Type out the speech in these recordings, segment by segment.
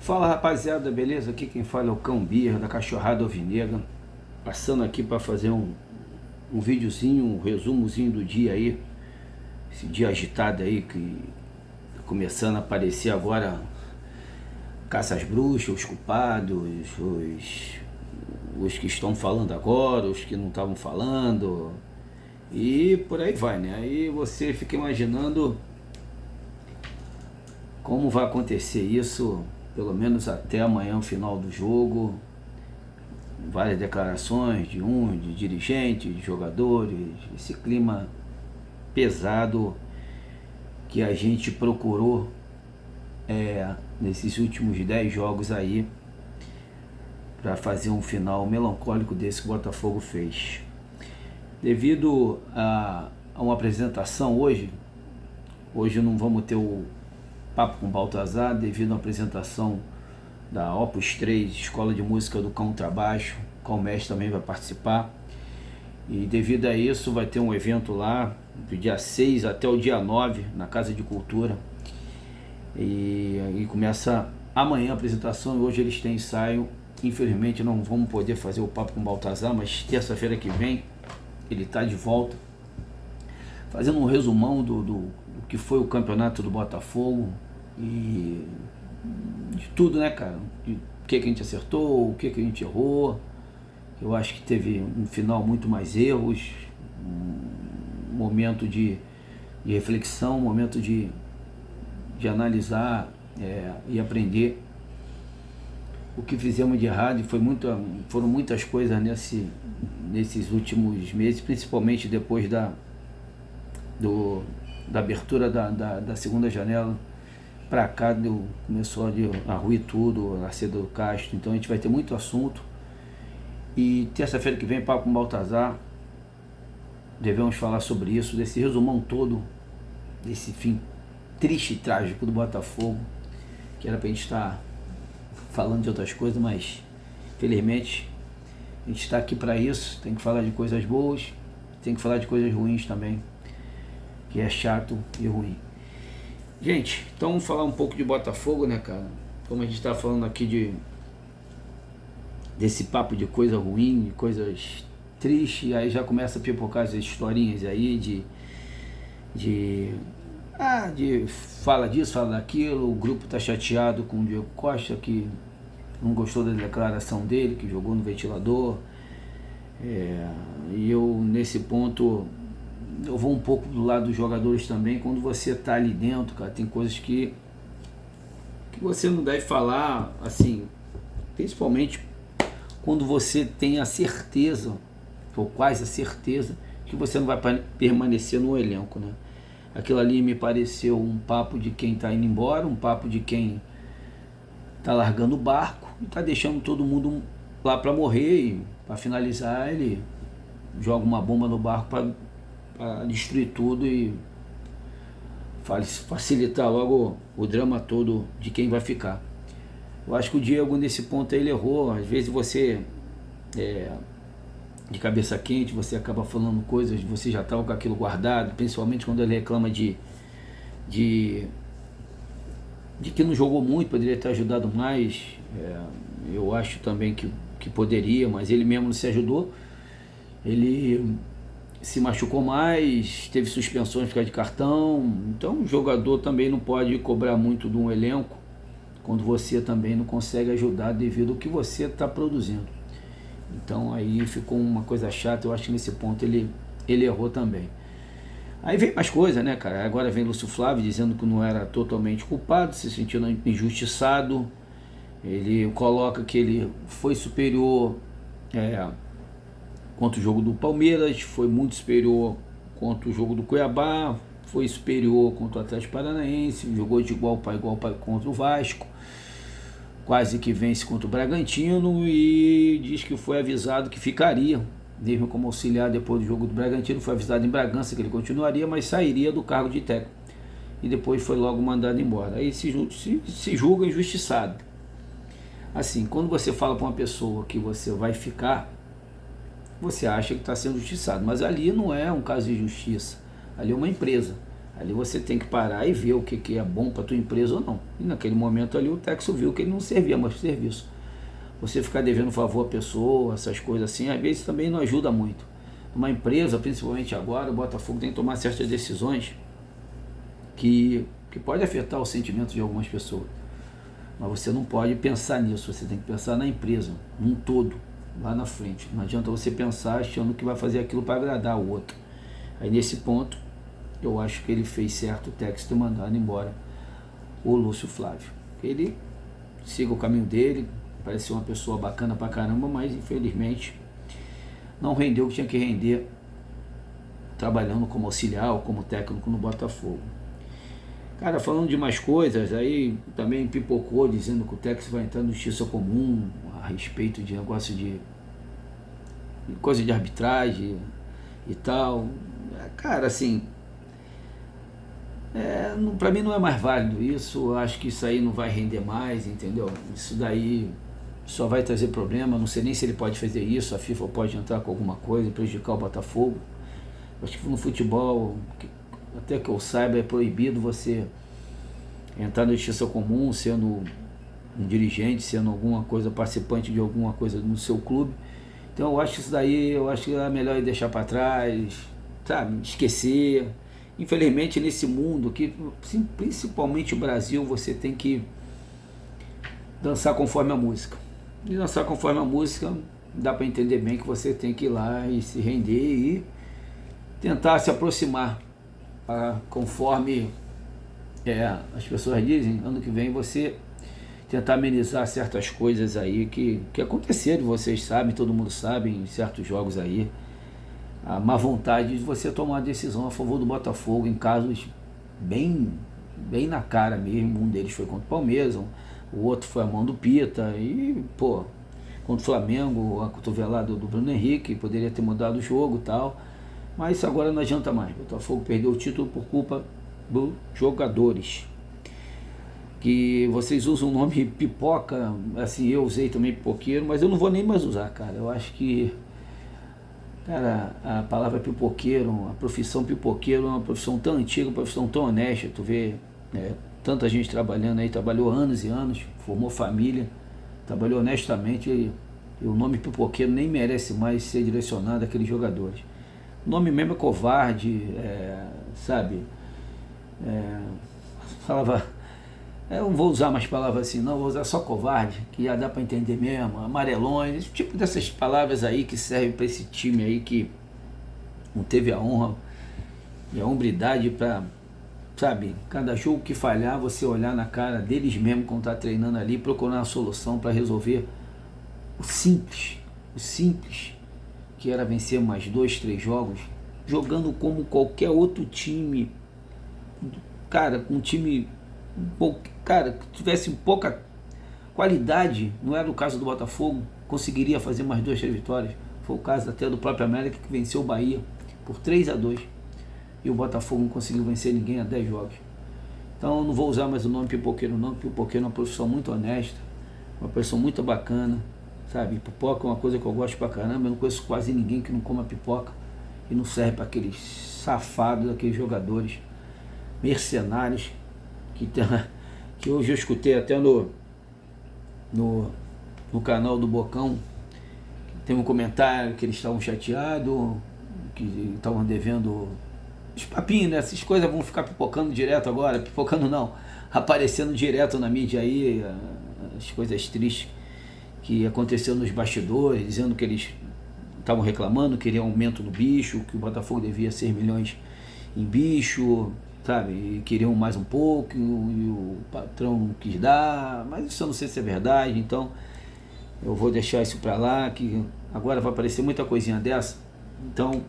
Fala rapaziada, beleza? Aqui quem fala é o Cão Birra da Cachorrada Alvinegra, passando aqui para fazer um videozinho, um resumozinho do dia aí, esse dia agitado aí que tá começando a aparecer agora, caça às bruxas, os culpados, os que estão falando agora, os que não estavam falando, e por aí vai, né? Aí você fica imaginando como vai acontecer isso, pelo menos até amanhã, o final do jogo. Várias declarações de dirigentes, de jogadores, esse clima pesado que a gente procurou nesses últimos 10 jogos aí para fazer um final melancólico desse que o Botafogo fez. Devido a uma apresentação hoje não vamos ter o papo com o Baltazar, devido a uma apresentação da Opus 3, Escola de Música do Contrabaixo, com o mestre também vai participar. E devido a isso vai ter um evento lá, do dia 6 até o dia 9, na Casa de Cultura. E começa amanhã a apresentação, e hoje eles têm ensaio. Infelizmente não vamos poder fazer o papo com o Baltazar, mas terça-feira que vem ele está de volta, fazendo um resumão do que foi o campeonato do Botafogo e de tudo, né, cara? De o que a gente acertou, o que a gente errou. Eu acho que teve um final muito mais erros, um momento de reflexão, um momento de analisar e aprender o que fizemos de errado, e foram muitas coisas nesses últimos meses, principalmente depois da abertura da segunda janela para cá, começou a ruir tudo, a Seda do Castro. Então a gente vai ter muito assunto, e terça-feira que vem, papo com o Baltazar, devemos falar sobre isso, desse resumão todo, desse fim triste e trágico do Botafogo, que era pra gente estar falando de outras coisas, mas felizmente a gente está aqui para isso. Tem que falar de coisas boas, tem que falar de coisas ruins também, que é chato e ruim. Gente, então vamos falar um pouco de Botafogo, né, cara? Como a gente está falando aqui desse papo de coisa ruim, de coisas tristes, aí já começa a pipocar as historinhas aí de fala disso, fala daquilo. O grupo tá chateado com o Diego Costa, que não gostou da declaração dele, que jogou no ventilador. E eu, nesse ponto, eu vou um pouco do lado dos jogadores também. Quando você tá ali dentro, cara, tem coisas que você não deve falar, assim, principalmente quando você tem a certeza, ou quase a certeza, que você não vai permanecer no elenco, né? Aquilo ali me pareceu um papo de quem está indo embora, um papo de quem está largando o barco e está deixando todo mundo lá para morrer, e para finalizar ele joga uma bomba no barco para destruir tudo e facilitar logo o drama todo de quem vai ficar. Eu acho que o Diego, nesse ponto aí, ele errou. Às vezes você de cabeça quente, você acaba falando coisas, você já estava com aquilo guardado, principalmente quando ele reclama de que não jogou muito, poderia ter ajudado mais. Eu acho também que poderia, mas ele mesmo não se ajudou. Ele se machucou mais, teve suspensões por causa de cartão. Então o jogador também não pode cobrar muito de um elenco quando você também não consegue ajudar devido ao que você está produzindo. Então aí ficou uma coisa chata. Eu acho que nesse ponto ele errou também. Aí vem mais coisa, né, cara? Agora vem Lúcio Flávio dizendo que não era totalmente culpado, se sentindo injustiçado. Ele coloca que ele foi superior contra o jogo do Palmeiras, foi muito superior contra o jogo do Cuiabá, foi superior contra o Atlético Paranaense, jogou de igual para igual contra o Vasco, quase que vence contra o Bragantino, e diz que foi avisado que ficaria, mesmo como auxiliar depois do jogo do Bragantino. Foi avisado em Bragança que ele continuaria, mas sairia do cargo de técnico, e depois foi logo mandado embora. Aí se julga injustiçado. Assim, quando você fala para uma pessoa que você vai ficar, você acha que está sendo injustiçado, mas ali não é um caso de justiça, ali é uma empresa. Ali você tem que parar e ver o que é bom para tua empresa ou não. E naquele momento ali o Texo viu que ele não servia mais para serviço. Você ficar devendo favor à pessoa, essas coisas assim, às vezes também não ajuda muito. Uma empresa, principalmente agora, o Botafogo tem que tomar certas decisões que pode afetar o sentimento de algumas pessoas. Mas você não pode pensar nisso, você tem que pensar na empresa, num todo, lá na frente. Não adianta você pensar achando que vai fazer aquilo para agradar o outro. Aí nesse ponto, eu acho que ele fez certo o Texo ter mandado embora o Lúcio Flávio. Ele siga o caminho dele, parece uma pessoa bacana pra caramba, mas infelizmente não rendeu o que tinha que render trabalhando como auxiliar ou como técnico no Botafogo. Cara, falando de mais coisas, aí também pipocou dizendo que o Texo vai entrar no justiça comum a respeito de negócio de coisa de arbitragem e tal. Cara, assim, pra mim não é mais válido isso, eu acho que isso aí não vai render mais, entendeu? Isso daí só vai trazer problema, não sei nem se ele pode fazer isso, a FIFA pode entrar com alguma coisa e prejudicar o Botafogo. Acho que no futebol, até que eu saiba, é proibido você entrar na justiça comum sendo um dirigente, sendo alguma coisa, participante de alguma coisa no seu clube. Então eu acho que isso daí, eu acho que é melhor deixar para trás, sabe, esquecer. Infelizmente nesse mundo que, principalmente o Brasil, você tem que dançar conforme a música. E dançar conforme a música, dá para entender bem que você tem que ir lá e se render e tentar se aproximar, conforme as pessoas dizem, ano que vem você tentar amenizar certas coisas aí que aconteceram, vocês sabem, todo mundo sabe, em certos jogos aí, a má vontade de você tomar uma decisão a favor do Botafogo em casos bem na cara mesmo. Um deles foi contra o Palmeiras, o outro foi a mão do Pita e, pô, contra o Flamengo, a cotovelada do Bruno Henrique, poderia ter mudado o jogo e tal, mas isso agora não adianta mais. O Botafogo perdeu o título por culpa dos jogadores. Que vocês usam o nome pipoca, assim, eu usei também pipoqueiro, mas eu não vou nem mais usar, cara. Eu acho que, cara, a palavra pipoqueiro, a profissão pipoqueiro é uma profissão tão antiga, uma profissão tão honesta. Tu vê, tanta gente trabalhando aí, trabalhou anos e anos, formou família, trabalhou honestamente, e o nome pipoqueiro nem merece mais ser direcionado àqueles jogadores. O nome mesmo é covarde, sabe? Falava, eu não vou usar mais palavras assim, não, vou usar só covarde, que já dá para entender mesmo, amarelões, esse tipo dessas palavras aí que servem para esse time aí que não teve a honra e a hombridade para, sabe, cada jogo que falhar, você olhar na cara deles mesmo quando tá treinando ali, procurar uma solução para resolver o simples, que era vencer mais 2, 3 jogos, jogando como qualquer outro time, cara, com um time, cara, que tivesse pouca qualidade, não era o caso do Botafogo, conseguiria fazer mais 2, 3 vitórias. Foi o caso até do próprio América, que venceu o Bahia por 3-2, e o Botafogo não conseguiu vencer ninguém há 10 jogos. Então eu não vou usar mais o nome pipoqueiro não, porque pipoqueiro é uma profissão muito honesta, uma profissão muito bacana, sabe? Pipoca é uma coisa que eu gosto pra caramba, eu não conheço quase ninguém que não coma pipoca e não serve para aqueles safados, aqueles jogadores mercenários que hoje eu escutei até no canal do Bocão, tem um comentário que eles estavam chateados, que estavam devendo os papinhos, né? Essas coisas vão ficar pipocando direto agora, pipocando não, aparecendo direto na mídia aí, as coisas tristes que aconteceram nos bastidores, dizendo que eles estavam reclamando, queriam aumento no bicho, que o Botafogo devia 6 milhões em bicho, sabe, e queriam mais um pouco, e o patrão não quis dar, mas isso eu não sei se é verdade, então eu vou deixar isso para lá, que agora vai aparecer muita coisinha dessa, então,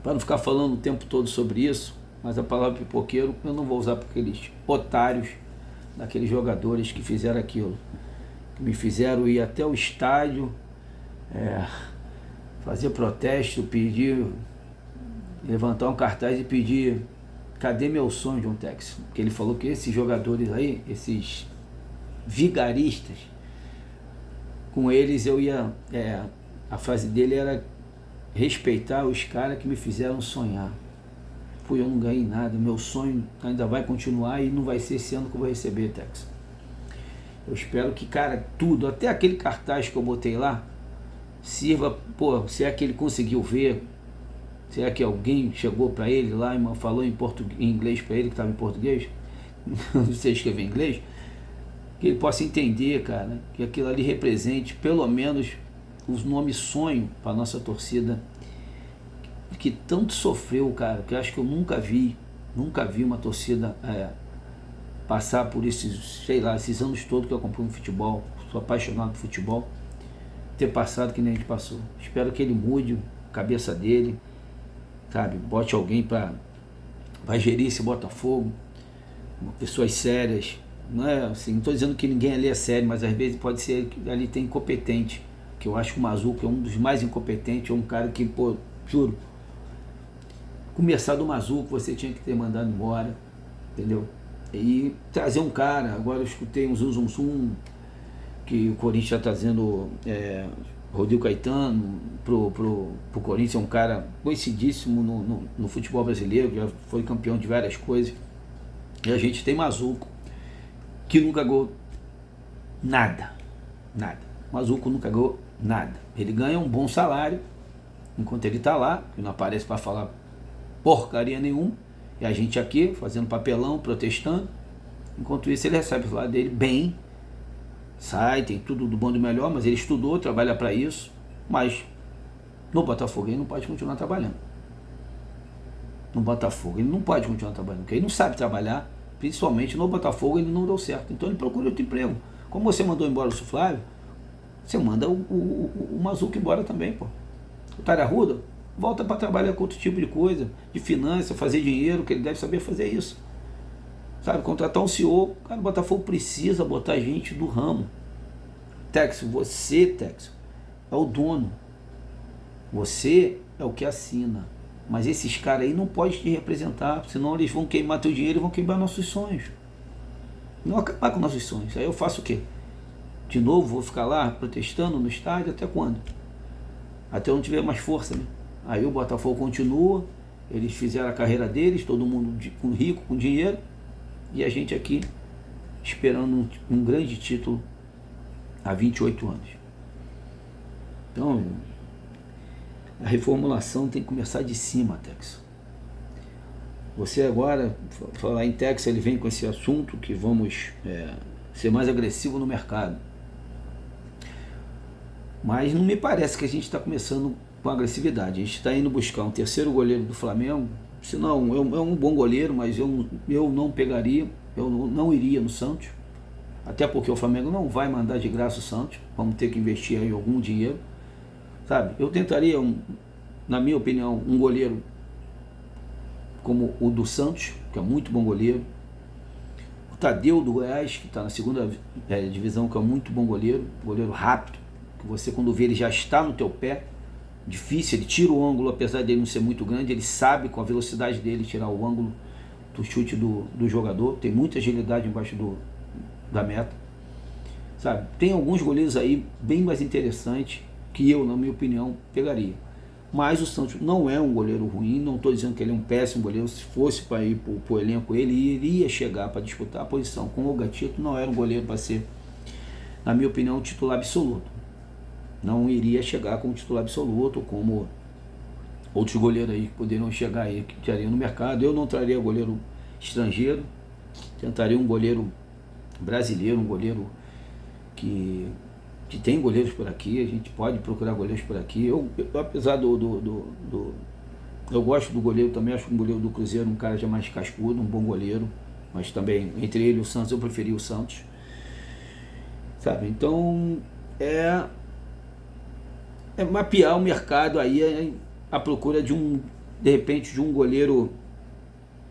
para não ficar falando o tempo todo sobre isso, mas a palavra pipoqueiro eu não vou usar para aqueles otários, daqueles jogadores que fizeram aquilo, que me fizeram ir até o estádio, fazer protesto, pedir, levantar um cartaz e pedir: cadê meu sonho, John Texo? Porque ele falou que esses jogadores aí, esses vigaristas, com eles eu ia, a frase dele era respeitar os caras que me fizeram sonhar. Pô, eu não ganhei nada, meu sonho ainda vai continuar e não vai ser esse ano que eu vou receber, Tex. Eu espero que, cara, tudo, até aquele cartaz que eu botei lá, sirva, pô, se é que ele conseguiu ver, se é que alguém chegou para ele lá e falou em inglês para ele, que estava em português, não sei escrever em inglês, que ele possa entender, cara, que aquilo ali represente pelo menos os nomes sonho para nossa torcida, que tanto sofreu, cara, que eu acho que eu nunca vi uma torcida passar por esses, sei lá, esses anos todos que eu acompanho no futebol, sou apaixonado por futebol, ter passado que nem a gente passou. Espero que ele mude a cabeça dele, sabe, bote alguém para gerir esse Botafogo, pessoas sérias, não é assim, não estou dizendo que ninguém ali é sério, mas às vezes pode ser que ali tem incompetente, que eu acho que o Mazzuco é um dos mais incompetentes, é um cara que, pô, juro, começar do Mazzuco você tinha que ter mandado embora, entendeu? E trazer um cara, agora eu escutei um zum, que o Corinthians está trazendo Rodrigo Caetano pro Corinthians, é um cara conhecidíssimo no futebol brasileiro, já foi campeão de várias coisas. E a gente tem Mazzuco, que nunca ganhou nada. Mazzuco nunca ganhou nada. Ele ganha um bom salário enquanto ele está lá, que não aparece para falar porcaria nenhuma, e a gente aqui fazendo papelão, protestando. Enquanto isso ele recebe o salário dele bem, sai, tem tudo do bom e do melhor, mas ele estudou, trabalha para isso, mas no Botafogo ele não pode continuar trabalhando. No Botafogo ele não pode continuar trabalhando, porque ele não sabe trabalhar, principalmente no Botafogo ele não deu certo, então ele procura outro emprego. Como você mandou embora o Flávio, você manda o Mazzuco embora também, pô. O Tararruda volta para trabalhar com outro tipo de coisa, de finança, fazer dinheiro, que ele deve saber fazer isso. Sabe, contratar um CEO, cara, o Botafogo precisa botar gente do ramo. Tex, você, é o dono. Você é o que assina. Mas esses caras aí não podem te representar, senão eles vão queimar teu dinheiro e vão queimar nossos sonhos. Não acabar com nossos sonhos. Aí eu faço o quê? De novo, vou ficar lá protestando no estádio até quando? Até eu não tiver mais força, né? Aí o Botafogo continua, eles fizeram a carreira deles, todo mundo rico, com dinheiro, e a gente aqui esperando um grande título há 28 anos. Então, a reformulação tem que começar de cima, Tex. Você agora, falar em Tex, ele vem com esse assunto que vamos ser mais agressivo no mercado. Mas não me parece que a gente está começando com agressividade. A gente está indo buscar um terceiro goleiro do Flamengo. Se não, é um bom goleiro, mas eu não pegaria, eu não iria no Santos. Até porque o Flamengo não vai mandar de graça o Santos. Vamos ter que investir aí algum dinheiro. Sabe? Eu tentaria, na minha opinião, um goleiro como o do Santos, que é muito bom goleiro. O Tadeu do Goiás, que está na segunda divisão, que é muito bom goleiro rápido, que você quando vê ele já está no teu pé, difícil, ele tira o ângulo, apesar dele não ser muito grande, ele sabe com a velocidade dele tirar o ângulo do chute do jogador, tem muita agilidade embaixo da meta, sabe? Tem alguns goleiros aí bem mais interessantes que eu, na minha opinião, pegaria. Mas o Santos não é um goleiro ruim, não estou dizendo que ele é um péssimo goleiro, se fosse para ir para o elenco, ele iria chegar para disputar a posição. Com o Gatito não era um goleiro para ser, na minha opinião, um titular absoluto. Não iria chegar como titular absoluto, como outros goleiros aí que poderiam chegar aí, que teriam no mercado. Eu não traria goleiro estrangeiro, tentaria um goleiro brasileiro, um goleiro que tem goleiros por aqui, a gente pode procurar goleiros por aqui. Eu apesar eu gosto do goleiro também, acho que o goleiro do Cruzeiro um cara já mais cascudo, um bom goleiro, mas também entre ele e o Santos eu preferi o Santos, sabe? Então é mapear o mercado aí, à procura de repente de um goleiro,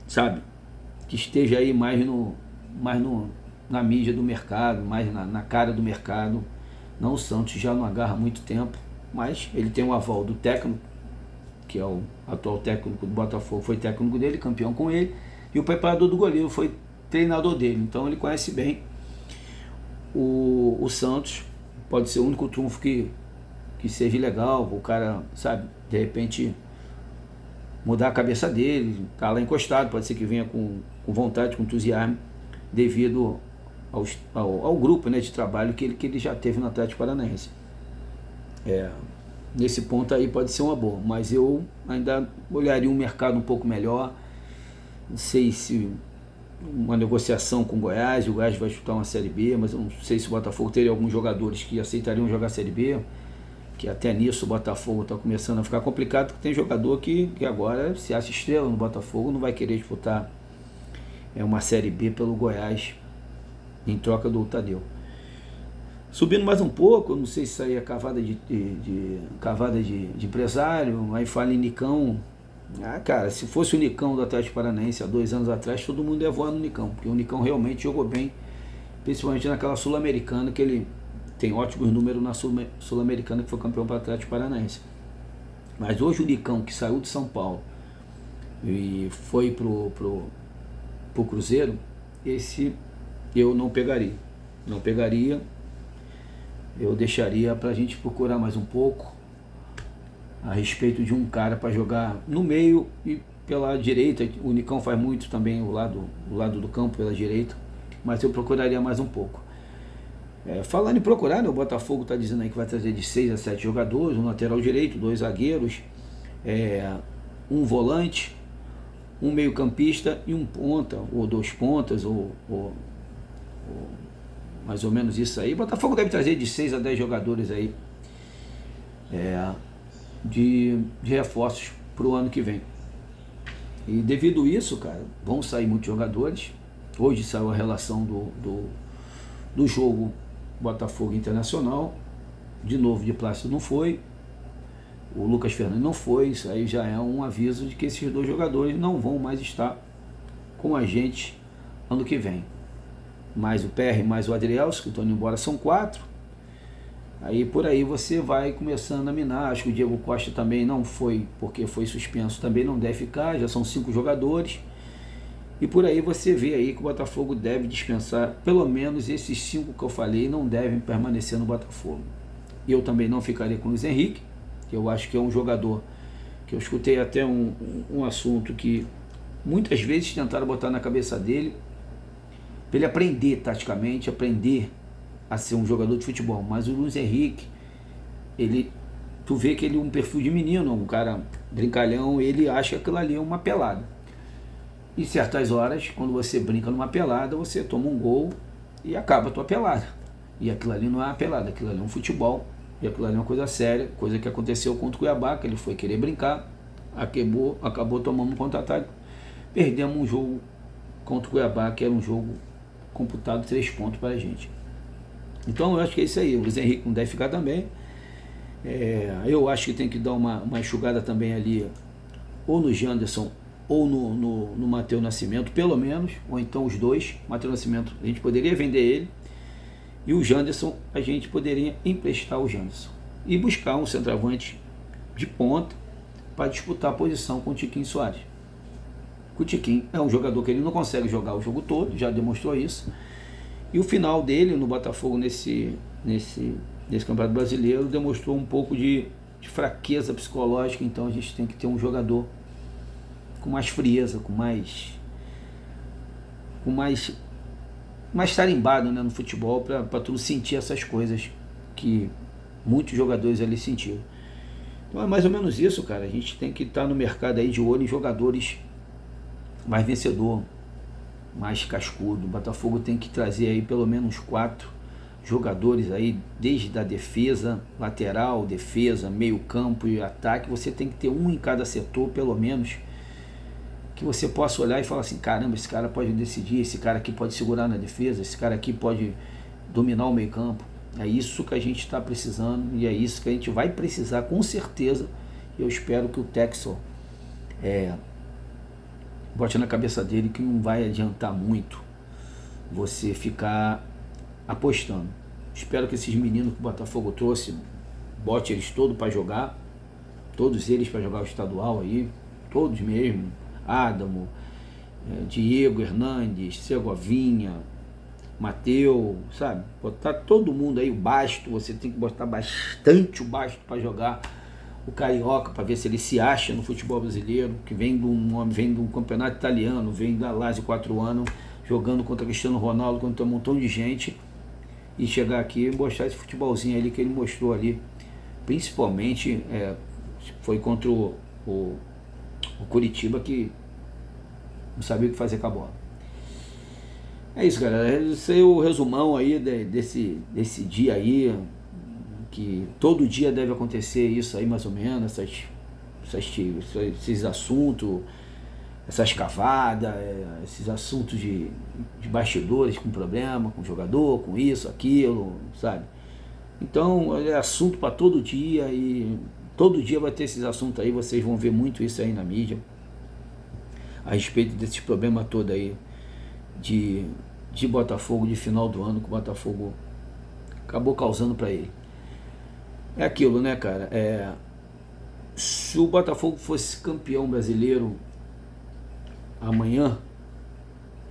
sabe, que esteja aí mais na mídia do mercado, mais na cara do mercado. Não, o Santos já não agarra há muito tempo, mas ele tem o aval do técnico, que é o atual técnico do Botafogo, foi técnico dele, campeão com ele, e o preparador do goleiro foi treinador dele, então ele conhece bem o Santos. Pode ser o único trunfo que seja legal, o cara, sabe, de repente mudar a cabeça dele, tá lá encostado, pode ser que venha com vontade, com entusiasmo, devido ao grupo, né, de trabalho que ele já teve no Atlético Paranaense. Nesse ponto aí pode ser uma boa, mas eu ainda olharia um mercado um pouco melhor. Não sei se uma negociação com o Goiás vai disputar uma Série B, mas eu não sei se o Botafogo teria alguns jogadores que aceitariam jogar a Série B, que até nisso o Botafogo está começando a ficar complicado, porque tem jogador que agora se acha estrela no Botafogo, não vai querer disputar uma Série B pelo Goiás em troca do Tadeu. Subindo mais um pouco, eu não sei se isso aí é cavada de empresário, aí fala em Nicão. Cara, se fosse o Nicão do Atlético Paranaense há 2 anos atrás, todo mundo ia voar no Nicão, porque o Nicão realmente jogou bem, principalmente naquela Sul-Americana, que ele tem ótimos números na Sul-Americana, que foi campeão para o Atlético Paranaense. Mas hoje o Nicão, que saiu de São Paulo e foi pro Cruzeiro, esse eu não pegaria. Eu deixaria para a gente procurar mais um pouco a respeito de um cara para jogar no meio e pela direita. O Nicão faz muito também o lado do campo pela direita, mas eu procuraria mais um pouco. Falando em procurar, né, o Botafogo está dizendo aí que vai trazer de 6 a 7 jogadores, um lateral direito, 2 zagueiros, um volante, um meio campista e um ponta, ou 2 pontas, ou mais ou menos isso aí. O Botafogo deve trazer de 6 a 10 jogadores aí de reforços para o ano que vem. E devido a isso, cara, vão sair muitos jogadores. Hoje saiu a relação do jogo Botafogo Internacional. De novo, de Plácido não foi. O Lucas Fernandes não foi. Isso aí já é um aviso de que esses 2 jogadores não vão mais estar com a gente ano que vem. Mais o PR, mais o Adrielson, que estão indo embora, são 4. Aí por aí você vai começando a minar. Acho que o Diego Costa também não foi, porque foi suspenso, também não deve ficar, já são 5 jogadores. E por aí você vê aí que o Botafogo deve dispensar pelo menos esses 5 que eu falei, não devem permanecer no Botafogo. Eu também não ficaria com o Luiz Henrique, que eu acho que é um jogador que eu escutei até um assunto que muitas vezes tentaram botar na cabeça dele, para ele aprender taticamente, aprender a ser um jogador de futebol. Mas o Luiz Henrique, tu vê que ele é um perfil de menino, um cara brincalhão, ele acha que aquilo ali é uma pelada. E certas horas, quando você brinca numa pelada, você toma um gol e acaba a tua pelada. E aquilo ali não é uma pelada, aquilo ali é um futebol, e aquilo ali é uma coisa séria, coisa que aconteceu contra o Cuiabá, que ele foi querer brincar, acabou tomando um contra-ataque, perdemos um jogo contra o Cuiabá, que era um jogo computado 3 pontos para a gente. Então eu acho que é isso aí. O Luiz Henrique não deve ficar também. Eu acho que tem que dar uma enxugada também ali, ou no Janderson ou no Matheus Nascimento, pelo menos, ou então os 2. Matheus Nascimento a gente poderia vender ele, e o Janderson a gente poderia emprestar o Janderson e buscar um centroavante de ponta para disputar a posição com o Tiquinho Soares. O Tiquinho é um jogador que ele não consegue jogar o jogo todo, já demonstrou isso. E o final dele no Botafogo nesse Campeonato Brasileiro demonstrou um pouco de fraqueza psicológica. Então a gente tem que ter um jogador com mais frieza, com mais tarimbado, né, no futebol, para tu sentir essas coisas que muitos jogadores ali sentiram. Então é mais ou menos isso, cara. A gente tem que estar no mercado aí de olho em jogadores mais vencedor, mais cascudo. O Botafogo tem que trazer aí pelo menos 4 jogadores aí, desde a defesa, lateral, defesa, meio campo e ataque. Você tem que ter um em cada setor, pelo menos, que você possa olhar e falar assim, caramba, esse cara pode decidir, esse cara aqui pode segurar na defesa, esse cara aqui pode dominar o meio campo. É isso que a gente está precisando, e é isso que a gente vai precisar com certeza. Eu espero que o Texel bote na cabeça dele que não vai adiantar muito você ficar apostando. Espero que esses meninos que o Botafogo trouxe, bote eles todos para jogar, todos eles para jogar o estadual aí, todos mesmo, Adamo, Diego Hernandes, Segovinha, Mateus, sabe? Botar todo mundo aí, o Basto, você tem que botar bastante o Basto para jogar o Carioca, para ver se ele se acha no futebol brasileiro, que vem de um campeonato italiano, vem da Lazio 4 anos, jogando contra Cristiano Ronaldo, contra um montão de gente, e chegar aqui e mostrar esse futebolzinho ali que ele mostrou ali, principalmente foi contra o Curitiba, que não sabia o que fazer com a bola. É isso, galera. Esse é o resumão aí desse dia aí, que todo dia deve acontecer isso aí, mais ou menos, esses assuntos, essas cavadas, esses assuntos de bastidores com problema, com jogador, com isso, aquilo, sabe? Então é assunto para todo dia, e todo dia vai ter esses assuntos aí, vocês vão ver muito isso aí na mídia, a respeito desses problemas todo aí de Botafogo, de final do ano, que o Botafogo acabou causando para ele. É aquilo, né, cara? Se o Botafogo fosse campeão brasileiro amanhã,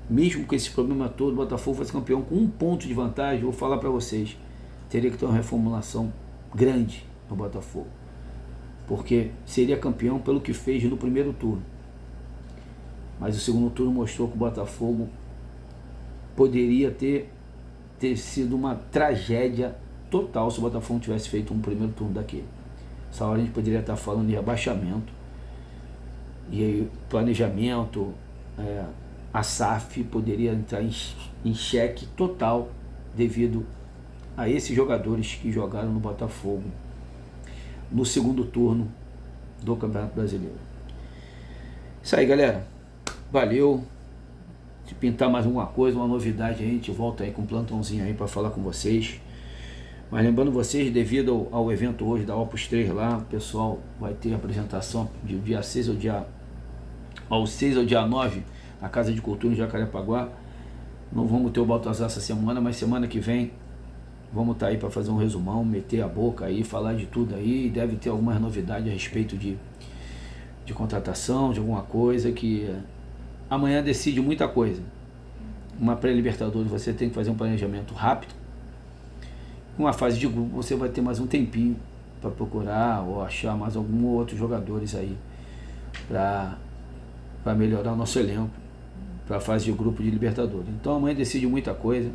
mesmo com esse problema todo, o Botafogo fosse campeão com 1 ponto de vantagem, vou falar para vocês, teria que ter uma reformulação grande no Botafogo, porque seria campeão pelo que fez no primeiro turno, mas o segundo turno mostrou que o Botafogo poderia ter sido uma tragédia total se o Botafogo tivesse feito um primeiro turno daquele. Essa hora a gente poderia estar falando de abaixamento, e aí planejamento, a SAF poderia entrar em xeque total devido a esses jogadores que jogaram no Botafogo no segundo turno do Campeonato Brasileiro. Isso aí, galera. Valeu. Se pintar mais alguma coisa, uma novidade, a gente volta aí com um plantãozinho aí para falar com vocês. Mas lembrando vocês, devido ao evento hoje da Opus 3 lá, o pessoal vai ter a apresentação de dia 6 ao dia 9 na Casa de Cultura em Jacarepaguá. Não vamos ter o Baltazar essa semana, mas semana que vem vamos estar aí para fazer um resumão, meter a boca aí, falar de tudo aí. Deve ter algumas novidades a respeito de contratação, de alguma coisa que amanhã decide muita coisa. Uma pré-Libertadores você tem que fazer um planejamento rápido. Uma fase de grupo você vai ter mais um tempinho para procurar ou achar mais alguns outros jogadores aí para melhorar o nosso elenco para a fase de grupo de Libertadores. Então amanhã decide muita coisa.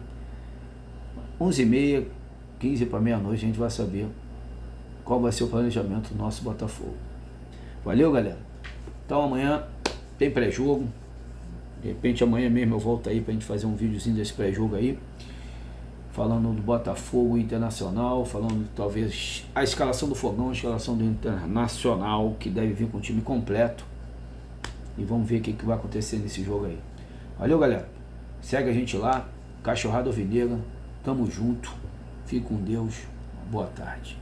11h30, 15 para meia-noite, a gente vai saber qual vai ser o planejamento do nosso Botafogo. Valeu, galera? Então amanhã tem pré-jogo. De repente amanhã mesmo eu volto aí pra gente fazer um videozinho desse pré-jogo aí, falando do Botafogo Internacional, falando talvez a escalação do Fogão, a escalação do Internacional, que deve vir com o time completo, e vamos ver o que vai acontecer nesse jogo aí. Valeu, galera, segue a gente lá, Cachorrada Alvinegra, tamo junto, fique com Deus, boa tarde.